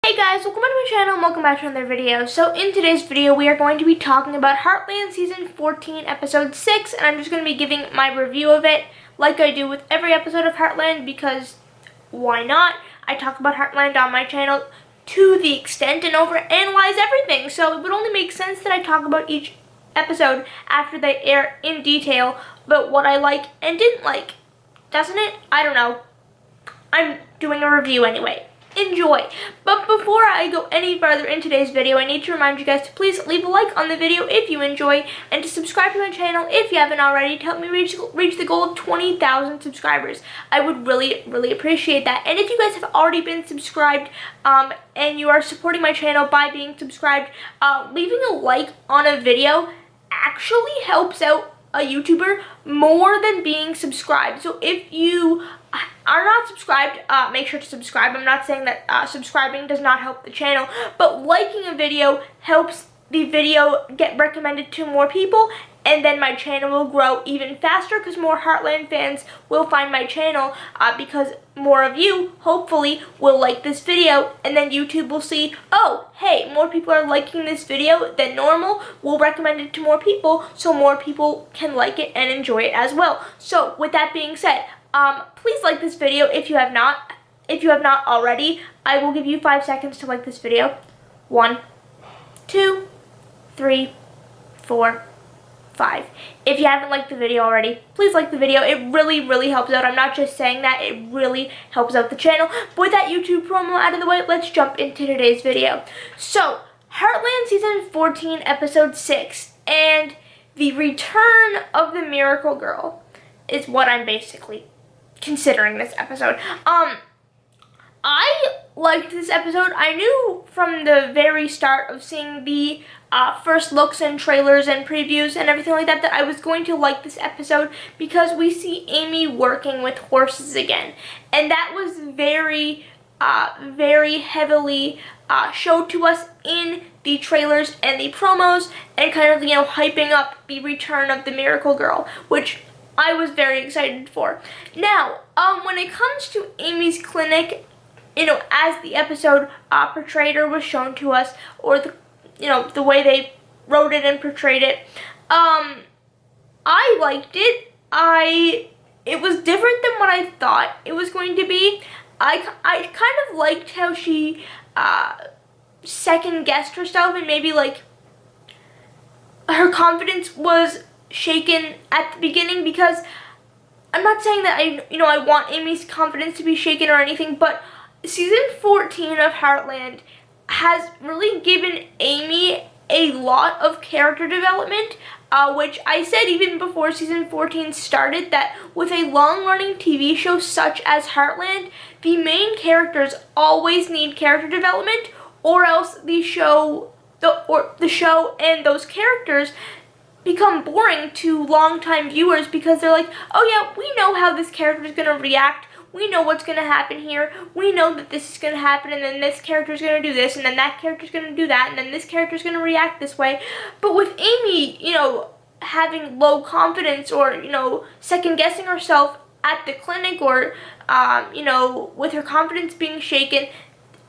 Hey guys, welcome back to my channel and welcome back to another video. So in today's video we are going to be talking about Heartland Season 14 Episode 6, and I'm just going to be giving my review of it like I do with every episode of Heartland, because why not? I talk about Heartland on my channel to the extent and overanalyze everything, so it would only make sense that I talk about each episode after they air in detail about what I like and didn't like. Doesn't it? I don't know. I'm doing a review anyway. Enjoy. But before I go any further in today's video, I need to remind you guys to please leave a like on the video if you enjoy, and to subscribe to my channel if you haven't already to help me reach the goal of 20,000 subscribers. I would really appreciate that. And if you guys have already been subscribed and you are supporting my channel by being subscribed, leaving a like on a video actually helps out a YouTuber more than being subscribed. So if you are not subscribed, make sure to subscribe. I'm not saying that subscribing does not help the channel, but liking a video helps the video get recommended to more people, and then my channel will grow even faster because more Heartland fans will find my channel because more of you, hopefully, will like this video, and then YouTube will see, oh, hey, more people are liking this video than normal, we'll recommend it to more people so more people can like it and enjoy it as well. So with that being said, please like this video if you have not. If you have not already, I will give you 5 seconds to like this video. 1, 2, 3, 4, 5. If you haven't liked the video already, please like the video. It really helps out. I'm not just saying that, it really helps out the channel. But with that YouTube promo out of the way, let's jump into today's video. So, Heartland Season 14, Episode 6, and the return of the Miracle Girl is what I'm basically considering this episode. I liked this episode. I knew from the very start of seeing the first looks and trailers and previews and everything like that I was going to like this episode, because we see Amy working with horses again, and that was very heavily showed to us in the trailers and the promos, and kind of, hyping up the return of the Miracle Girl, which I was very excited for. Now, when it comes to Amy's clinic, as the episode portrayed or was shown to us, or the way they wrote it and portrayed it, I liked it. It was different than what I thought it was going to be. I kind of liked how she second-guessed herself, and maybe her confidence was shaken at the beginning, because I'm not saying that I want Amy's confidence to be shaken or anything, but Season 14 of Heartland has really given Amy a lot of character development, which I said even before Season 14 started, that with a long-running TV show such as Heartland, the main characters always need character development, or else the show and those characters become boring to longtime viewers, because they're like, oh yeah, we know how this character is going to react. We know what's going to happen here. We know that this is going to happen, and then this character is going to do this, and then that character is going to do that, and then this character is going to react this way. But with Amy, having low confidence, or, second-guessing herself at the clinic, or, with her confidence being shaken,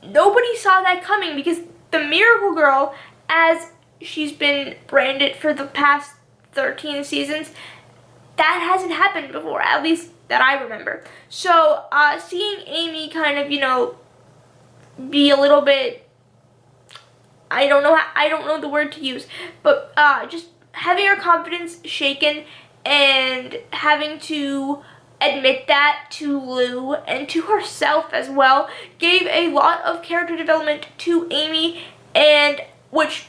nobody saw that coming, because the Miracle Girl, as she's been branded for the past 13 seasons, that hasn't happened before, at least that I remember. So, seeing Amy kind of, be a little bit, I don't know the word to use, but just having her confidence shaken and having to admit that to Lou and to herself as well, gave a lot of character development to Amy, and which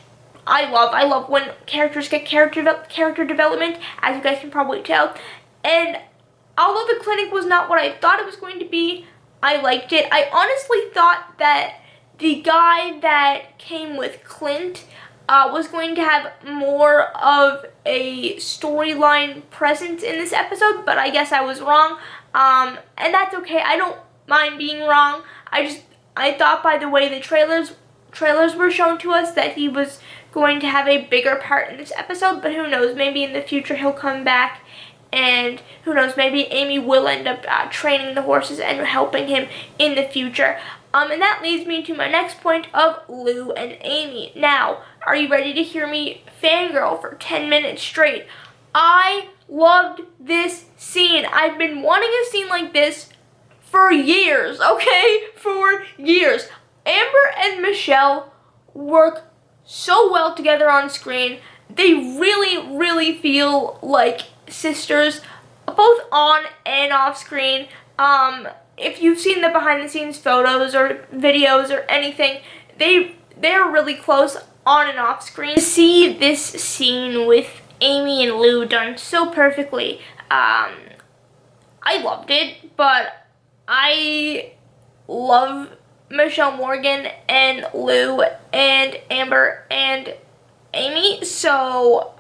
I love. I love when characters get character development, as you guys can probably tell. And although the clinic was not what I thought it was going to be, I liked it. I honestly thought that the guy that came with Clint was going to have more of a storyline presence in this episode, but I guess I was wrong. And that's okay. I don't mind being wrong. I thought by the way the trailers were shown to us that he was going to have a bigger part in this episode, but who knows, maybe in the future he'll come back and who knows, maybe Amy will end up training the horses and helping him in the future. And that leads me to my next point of Lou and Amy. Now, are you ready to hear me fangirl for 10 minutes straight? I loved this scene. I've been wanting a scene like this for years, okay? For years. Amber and Michelle work so well together on screen. They really, really feel like sisters, both on and off screen. If you've seen the behind the scenes photos or videos or anything, they're really close on and off screen. To see this scene with Amy and Lou done so perfectly, I loved it, but I love Michelle Morgan and Lou and Amber and Amy, so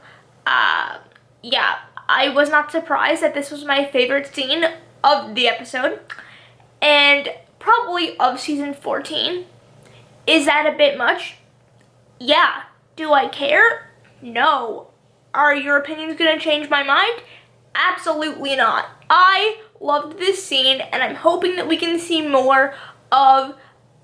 yeah, I was not surprised that this was my favorite scene of the episode, and probably of season 14. Is that a bit much? Yeah. Do I care? No. Are your opinions gonna change my mind? Absolutely not. I loved this scene, and I'm hoping that we can see more of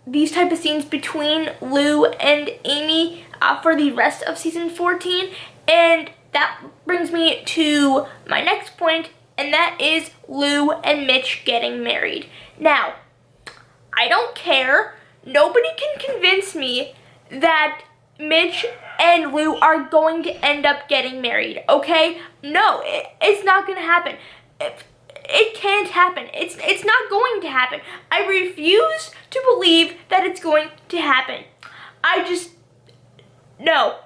these type of scenes between Lou and Amy for the rest of season 14. And that brings me to my next point, and that is Lou and Mitch getting married. Now, I don't care. Nobody can convince me that Mitch and Lou are going to end up getting married, okay? No, it's not going to happen. It can't happen. It's not going to happen. I refuse to believe that it's going to happen. No.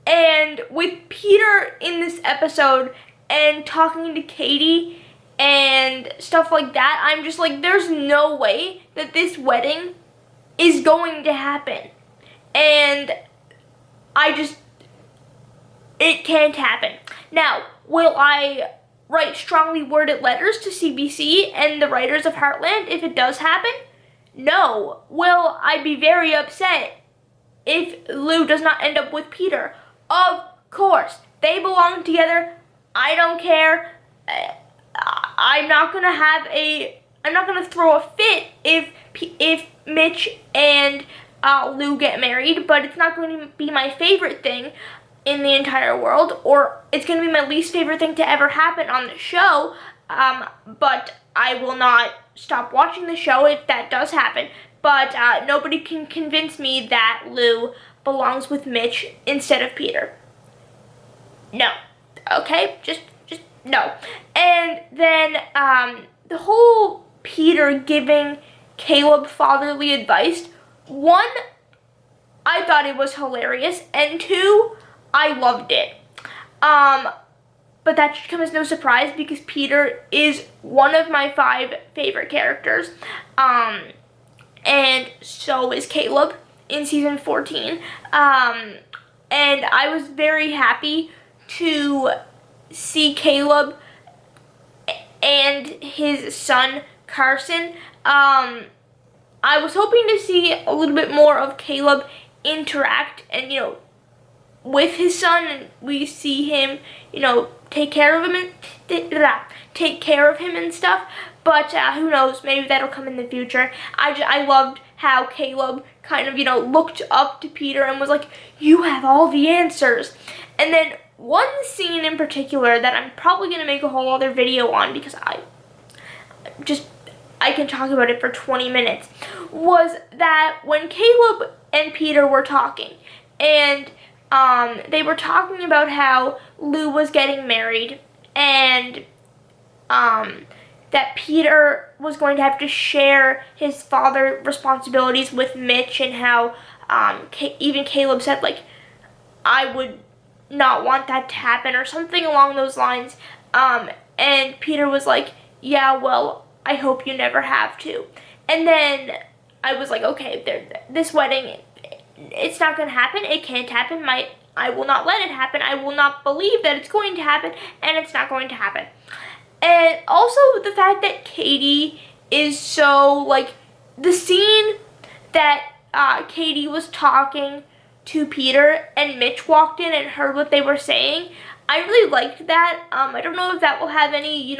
And with Peter in this episode and talking to Katie and stuff like that, I'm just like, there's no way that this wedding is going to happen. And it can't happen. Now, will I write strongly worded letters to CBC and the writers of Heartland if it does happen? No. Will I be very upset if Lou does not end up with Peter? Of course. They belong together. I don't care. I'm not gonna throw a fit if Mitch and Lou get married, but it's not going to be my favorite thing in the entire world, or it's going to be my least favorite thing to ever happen on the show, but I will not stop watching the show if that does happen. But nobody can convince me that Lou belongs with Mitch instead of Peter. No. Okay? Just no. And then the whole Peter giving Caleb fatherly advice, one, I thought it was hilarious, and two, I loved it. But that should come as no surprise because Peter is one of my 5 favorite characters. And so is Caleb in season 14. And I was very happy to see Caleb and his son Carson. I was hoping to see a little bit more of Caleb interact and, with his son, and we see him, take care of him and stuff. But who knows? Maybe that'll come in the future. I loved how Caleb kind of, looked up to Peter and was like, "You have all the answers." And then one scene in particular that I'm probably gonna make a whole other video on because I can talk about it for 20 minutes, was that when Caleb and Peter were talking, and they were talking about how Lou was getting married, and that Peter was going to have to share his father responsibilities with Mitch, and how even Caleb said, like, I would not want that to happen, or something along those lines. And Peter was like, yeah, well, I hope you never have to. And then I was like, okay, this wedding, it's not going to happen. It can't happen. I will not let it happen. I will not believe that it's going to happen, and it's not going to happen. And also the fact that Katie is so, like, the scene that Katie was talking to Peter and Mitch walked in and heard what they were saying, I really liked that. I don't know if that will have any,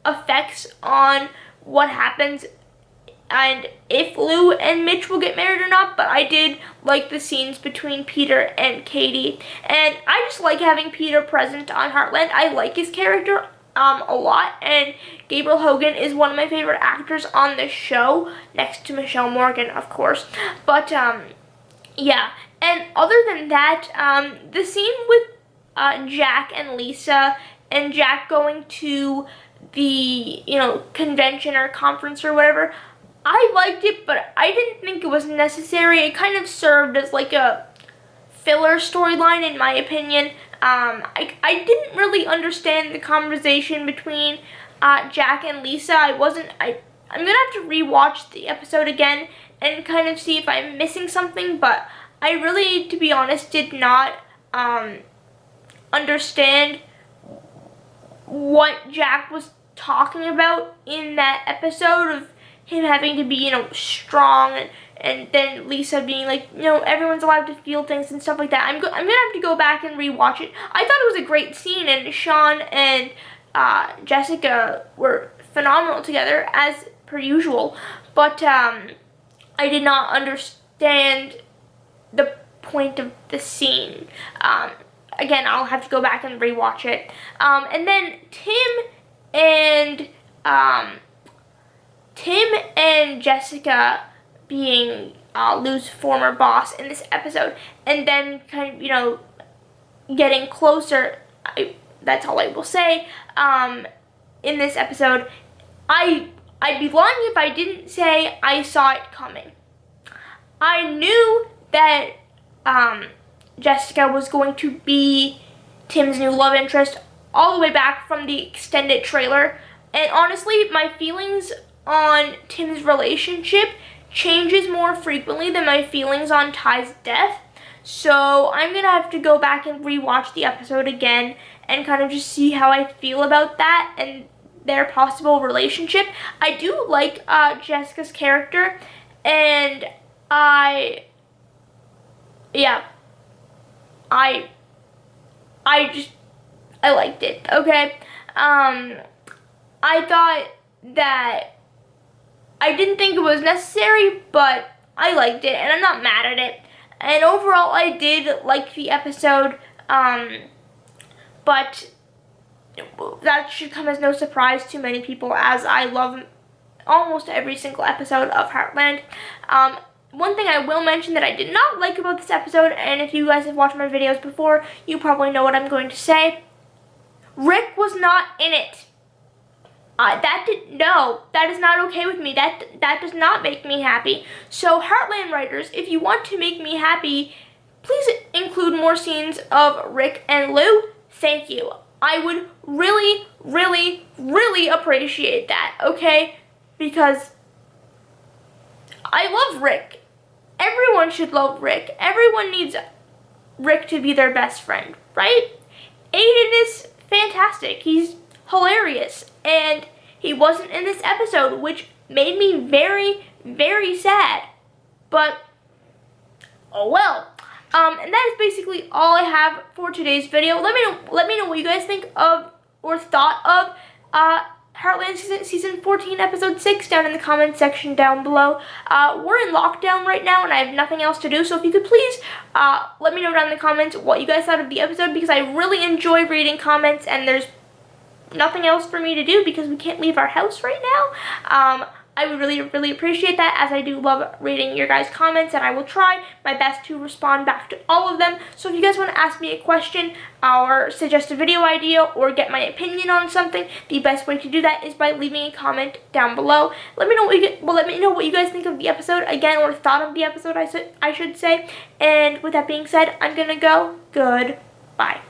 effects on what happens and if Lou and Mitch will get married or not, but I did like the scenes between Peter and Katie. And I just like having Peter present on Heartland. I like his character a lot, and Gabriel Hogan is one of my favorite actors on the show, next to Michelle Morgan, of course. But, yeah. And other than that, the scene with Jack and Lisa, and Jack going to the, convention or conference or whatever, I liked it, but I didn't think it was necessary. It kind of served as like a filler storyline, in my opinion. I didn't really understand the conversation between Jack and Lisa. I'm gonna have to rewatch the episode again and kind of see if I'm missing something, but I really, to be honest, did not understand what Jack was talking about in that episode of him having to be, strong, and then Lisa being like, everyone's allowed to feel things and stuff like that. I'm gonna have to go back and rewatch it. I thought it was a great scene, and Sean and Jessica were phenomenal together, as per usual, but I did not understand the point of the scene. Again, I'll have to go back and rewatch it. And then Tim and Jessica being Lou's former boss in this episode, and then kind of, getting closer, that's all I will say, in this episode. I'd be lying if I didn't say I saw it coming. I knew that Jessica was going to be Tim's new love interest all the way back from the extended trailer, and honestly, my feelings on Tim's relationship changes more frequently than my feelings on Ty's death. So I'm gonna have to go back and rewatch the episode again and kind of just see how I feel about that and their possible relationship. I do like Jessica's character, and I liked it, okay? I thought that I didn't think it was necessary, but I liked it, and I'm not mad at it. And overall, I did like the episode, but that should come as no surprise to many people, as I love almost every single episode of Heartland. One thing I will mention that I did not like about this episode, and if you guys have watched my videos before, you probably know what I'm going to say. Rick was not in it. That is not okay with me. That does not make me happy. So Heartland writers, if you want to make me happy, please include more scenes of Rick and Lou. Thank you. I would really, really, really appreciate that, okay? Because I love Rick. Everyone should love Rick. Everyone needs Rick to be their best friend, right? Aiden is fantastic. He's hilarious, and he wasn't in this episode, which made me very, very sad. But oh well. And that is basically all I have for today's video. Let me know what you guys think of or thought of Heartland season 14 episode 6 down in the comments section down below. We're in lockdown right now, and I have nothing else to do, so if you could please let me know down in the comments what you guys thought of the episode, because I really enjoy reading comments, and there's nothing else for me to do because we can't leave our house right now. I would really, really appreciate that, as I do love reading your guys' comments, and I will try my best to respond back to all of them. So if you guys want to ask me a question or suggest a video idea or get my opinion on something, the best way to do that is by leaving a comment down below. Let me know what you guys think of the episode again, or thought of the episode, I should say. And with that being said, I'm gonna go. Goodbye.